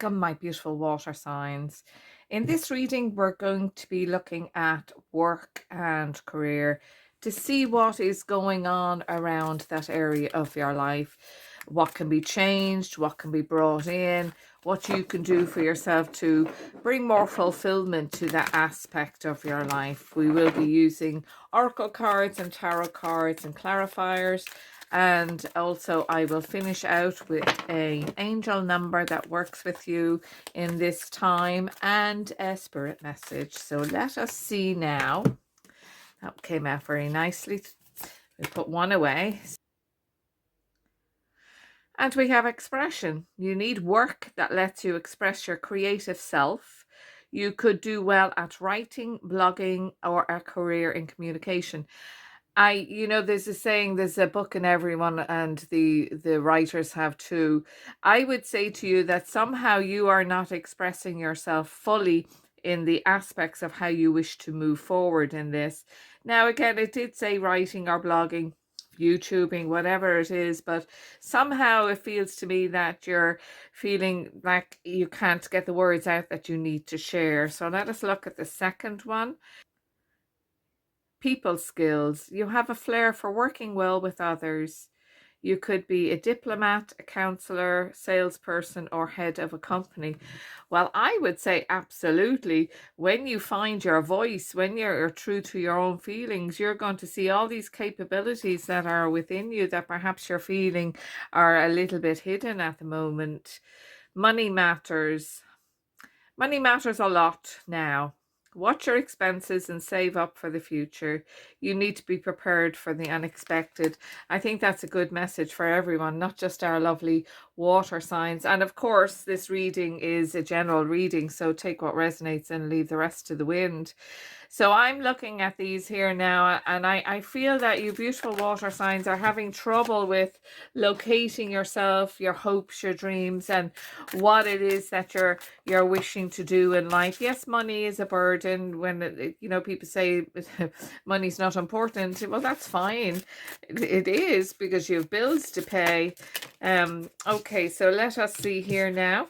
Welcome, my beautiful water signs. In this reading, we're going to be looking at work and career to see what is going on around that area of your life, what can be changed, what can be brought in, what you can do for yourself to bring more fulfillment to that aspect of your life. We will be using oracle cards and tarot cards and clarifiers. And also I will finish out with an angel number that works with you in this time and a spirit message. So let us see now. That came out very nicely. We put one away. And we have expression. You need work that lets you express your creative self. You could do well at writing, blogging, or a career in communication. There's a saying, there's a book in everyone, and the writers have too. I would say to you that somehow you are not expressing yourself fully in the aspects of how you wish to move forward in this. Now, again, it did say writing or blogging, YouTubing, whatever it is, but somehow it feels to me that you're feeling like you can't get the words out that you need to share. So let us look at the second one. People skills. You have a flair for working well with others. You could be a diplomat, a counselor, salesperson, or head of a company. Well, I would say absolutely. When you find your voice, when you're true to your own feelings, you're going to see all these capabilities that are within you that perhaps you're feeling are a little bit hidden at the moment. Money matters. Money matters a lot now. Watch your expenses and save up for the future. You need to be prepared for the unexpected. I think that's a good message for everyone, not just our lovely water signs. And of course, this reading is a general reading, so take what resonates and leave the rest to the wind. So I'm looking at these here now, and I feel that you beautiful water signs are having trouble with locating yourself, your hopes, your dreams, and what it is that you're wishing to do in life. Yes, money is a burden. When people say money's not important, well, that's fine. It is, because you have bills to pay. Okay, so let us see here now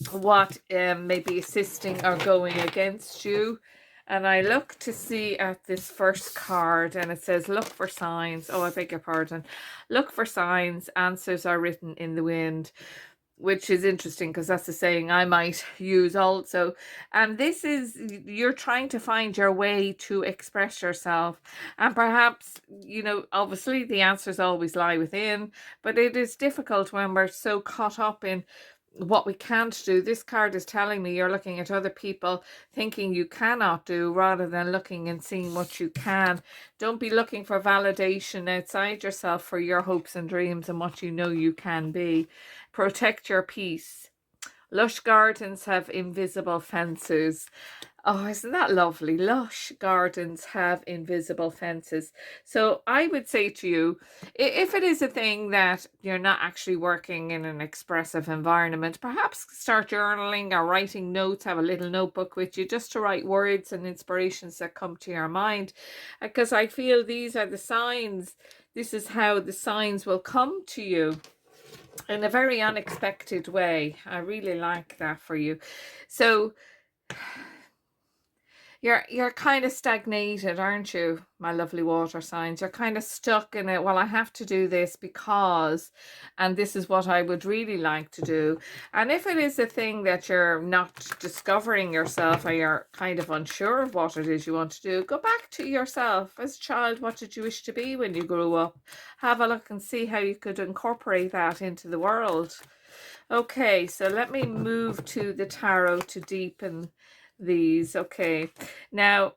what may be assisting or going against you. And I look to see at this first card, and it says, look for signs. Oh, I beg your pardon. Look for signs. Answers are written in the wind, which is interesting because that's the saying I might use also. And this is, you're trying to find your way to express yourself. And perhaps, obviously the answers always lie within, but it is difficult when we're so caught up in what we can't do. This card is telling me you're looking at other people thinking you cannot do rather than looking and seeing what you can. Don't be looking for validation outside yourself for your hopes and dreams and what you know you can be. Protect your peace. Lush gardens have invisible fences. Oh, isn't that lovely? Lush gardens have invisible fences. So I would say to you, if it is a thing that you're not actually working in an expressive environment, perhaps start journaling or writing notes, have a little notebook with you just to write words and inspirations that come to your mind. Because I feel these are the signs. This is how the signs will come to you in a very unexpected way. I really like that for you. So you're kind of stagnated, aren't you, my lovely water signs? You're kind of stuck in it. Well, I have to do this because, and this is what I would really like to do. And if it is a thing that you're not discovering yourself, or you're kind of unsure of what it is you want to do, go back to yourself. As a child, what did you wish to be when you grew up? Have a look and see how you could incorporate that into the world. Okay, so let me move to the tarot to deepen these. Okay, now,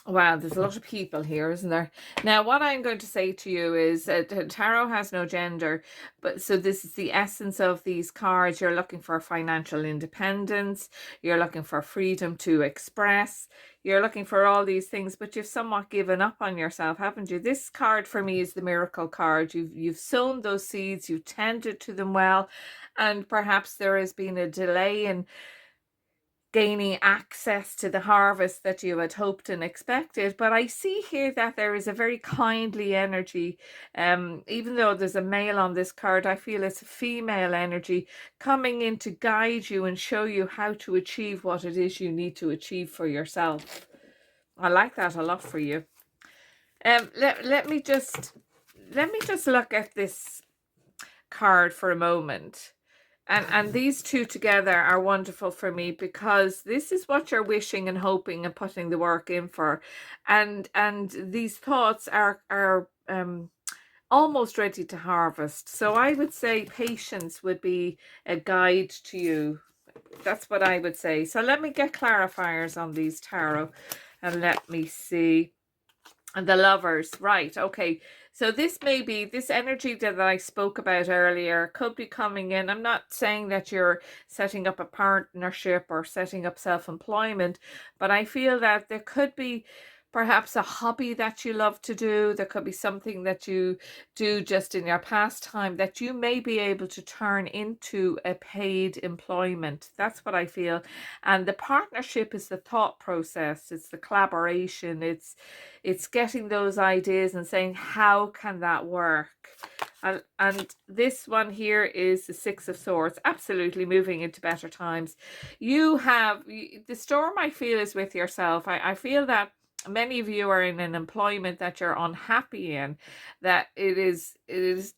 wow, there's a lot of people here, isn't there? Now, what I'm going to say to you is tarot has no gender, but so this is the essence of these cards. You're looking for financial independence. You're looking for freedom to express. You're looking for all these things, but you've somewhat given up on yourself, haven't you? This card for me is the miracle card. You've sown those seeds, you've tended to them well, and perhaps there has been a delay in gaining access to the harvest that you had hoped and expected. But I see here that there is a very kindly energy. Even though there's a male on this card, I feel it's a female energy coming in to guide you and show you how to achieve what it is you need to achieve for yourself. I like that a lot for you. Let me just look at this card for a moment. And these two together are wonderful for me, because this is what you're wishing and hoping and putting the work in for. And these thoughts are almost ready to harvest. So I would say patience would be a guide to you. That's what I would say. So let me get clarifiers on these tarot, and let me see. And the Lovers, right? Okay, so this may be this energy that I spoke about earlier could be coming in. I'm not saying that you're setting up a partnership or setting up self-employment, but I feel that there could be perhaps a hobby that you love to do. There could be something that you do just in your pastime that you may be able to turn into a paid employment. That's what I feel. And the partnership is the thought process. It's the collaboration. It's getting those ideas and saying, how can that work? And this one here is the Six of Swords, absolutely moving into better times. You have, the storm I feel is with yourself. I feel that many of you are in an employment that you're unhappy in, that it is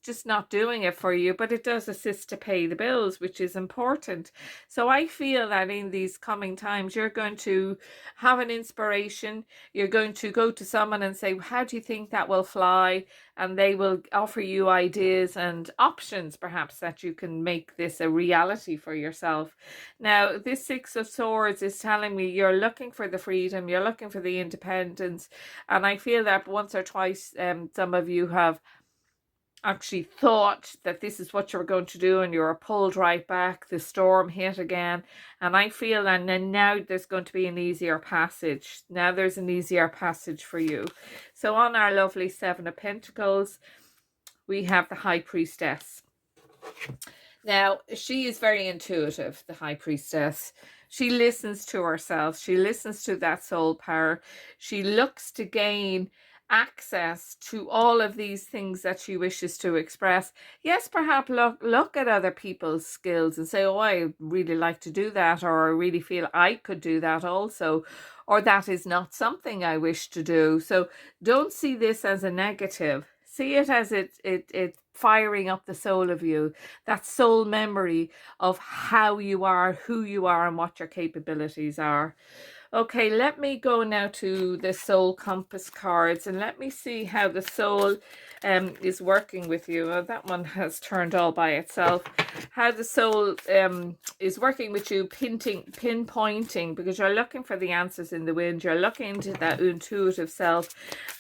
just not doing it for you, but it does assist to pay the bills, which is important. So I feel that in these coming times, you're going to have an inspiration. You're going to go to someone and say, how do you think that will fly? And they will offer you ideas and options, perhaps, that you can make this a reality for yourself. Now, this Six of Swords is telling me you're looking for the freedom, you're looking for the independence. And I feel that once or twice, some of you have actually thought that this is what you were going to do, and you were pulled right back. The storm hit again, and I feel and then now there's going to be an easier passage. Now there's an easier passage for you. So on our lovely Seven of Pentacles, we have the High Priestess. Now, she is very intuitive, the High Priestess. She listens to herself. She listens to that soul power. She looks to gain access to all of these things that she wishes to express. Yes, perhaps look at other people's skills and say, oh, I really like to do that, or I really feel I could do that also, or that is not something I wish to do. So don't see this as a negative. See it as it firing up the soul of you, that soul memory of how you are, who you are, and what your capabilities are. Okay, let me go now to the soul compass cards, and let me see how the soul is working with you. Oh, that one has turned all by itself. How the soul is working with you, pinpointing, because you're looking for the answers in the wind. You're looking into that intuitive self,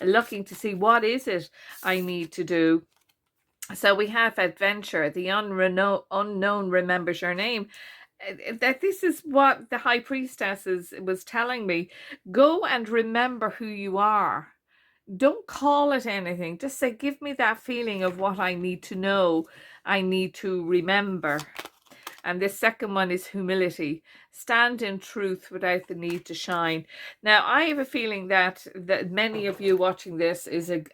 looking to see, what is it I need to do? So we have adventure. The unknown remembers your name. That this is what the High Priestess was telling me. Go and remember who you are. Don't call it anything. Just say, give me that feeling of what I need to know. I need to remember. And this second one is humility. Stand in truth without the need to shine. Now, I have a feeling that many of you watching this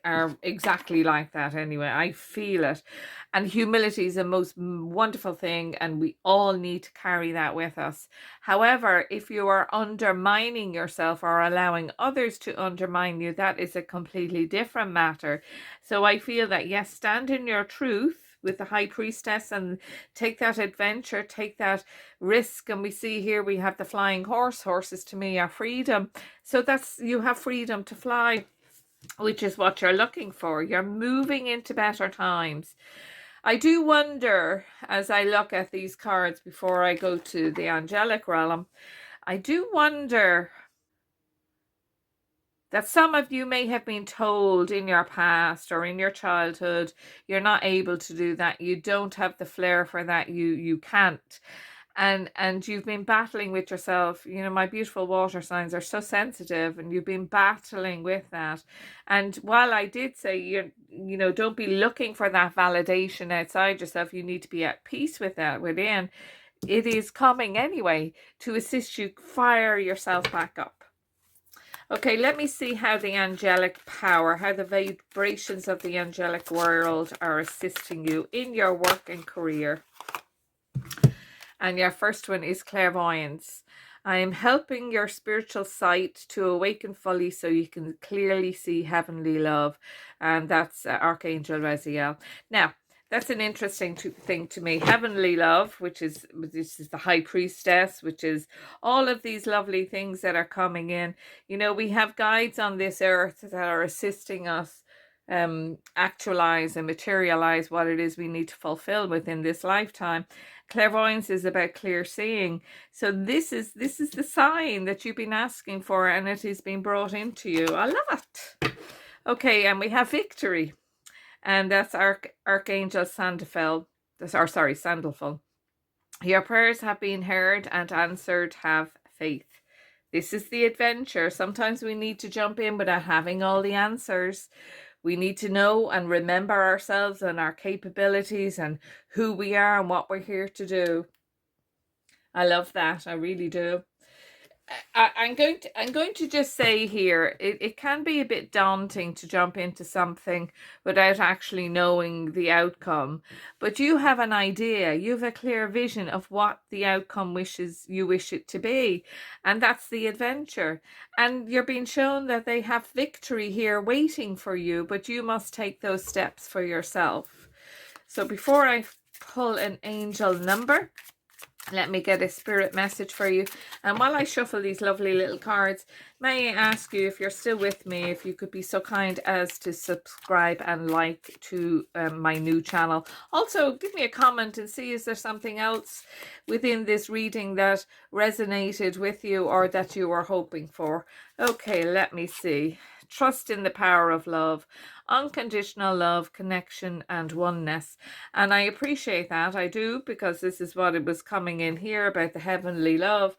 are exactly like that anyway. I feel it. And humility is the most wonderful thing, and we all need to carry that with us. However, if you are undermining yourself or allowing others to undermine you, that is a completely different matter. So I feel that, yes, stand in your truth with the High Priestess and take that adventure, take that risk. And we see here we have the flying horse. Horses to me are freedom. So that's, you have freedom to fly, which is what you're looking for. You're moving into better times. I do wonder, as I look at these cards before I go to the angelic realm, I do wonder that some of you may have been told in your past or in your childhood, you're not able to do that. You don't have the flair for that. You can't. And you've been battling with yourself. You know, my beautiful water signs are so sensitive, and you've been battling with that. And while I did say, you know, don't be looking for that validation outside yourself, you need to be at peace with that within. It is coming anyway to assist you fire yourself back up. Okay, let me see how the angelic power, how the vibrations of the angelic world are assisting you in your work and career. And your first one is clairvoyance. I am helping your spiritual sight to awaken fully so you can clearly see heavenly love. And that's Archangel Raziel. Now, that's an interesting thing to me. Heavenly love, this is the high priestess, which is all of these lovely things that are coming in. You know, we have guides on this earth that are assisting us actualize and materialize what it is we need to fulfill within this lifetime. Clairvoyance is about clear seeing. So this is the sign that you've been asking for, and it is being brought into you. I love it. Okay, and we have victory. And that's Archangel Sandalphon. Sandalphon. Your prayers have been heard and answered. Have faith. This is the adventure. Sometimes we need to jump in without having all the answers. We need to know and remember ourselves and our capabilities and who we are and what we're here to do. I love that. I really do. I'm going to just say here, it can be a bit daunting to jump into something without actually knowing the outcome. But you have an idea, you have a clear vision of what the outcome you wish it to be. And that's the adventure. And you're being shown that they have victory here waiting for you, but you must take those steps for yourself. So before I pull an angel number, let me get a spirit message for you. And while I shuffle these lovely little cards, may I ask you, if you're still with me, if you could be so kind as to subscribe and like to my new channel. Also, give me a comment and see, is there something else within this reading that resonated with you or that you were hoping for? Okay, let me see. Trust in the power of love, unconditional love, connection and oneness. And I appreciate that. I do, because this is what it was coming in here about the heavenly love.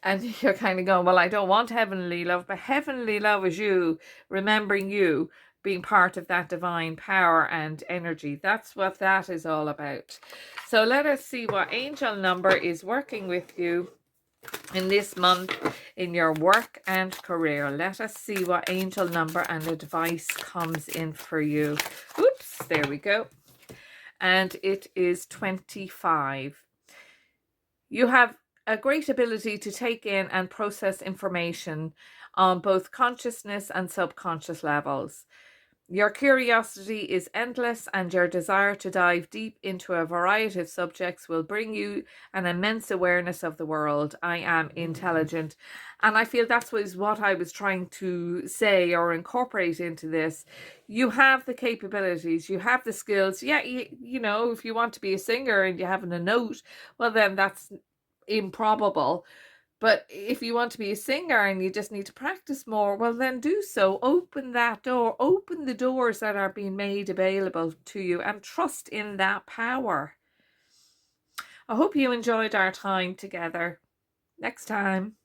And you're kind of going, well, I don't want heavenly love, but heavenly love is you, remembering you, being part of that divine power and energy. That's what that is all about. So let us see what angel number is working with you in this month in your work and career. Let us see what angel number and advice comes in for you. Oops, there we go. And it is 25. You have a great ability to take in and process information on both consciousness and subconscious levels. Your curiosity is endless, and your desire to dive deep into a variety of subjects will bring you an immense awareness of the world. I am intelligent. And I feel that's what I was trying to say or incorporate into this. You have the capabilities, you have the skills. Yeah, you know, if you want to be a singer and you haven't a note, well, then that's improbable. But if you want to be a singer and you just need to practice more, well, then do so. Open that door. Open the doors that are being made available to you and trust in that power. I hope you enjoyed our time together. Next time.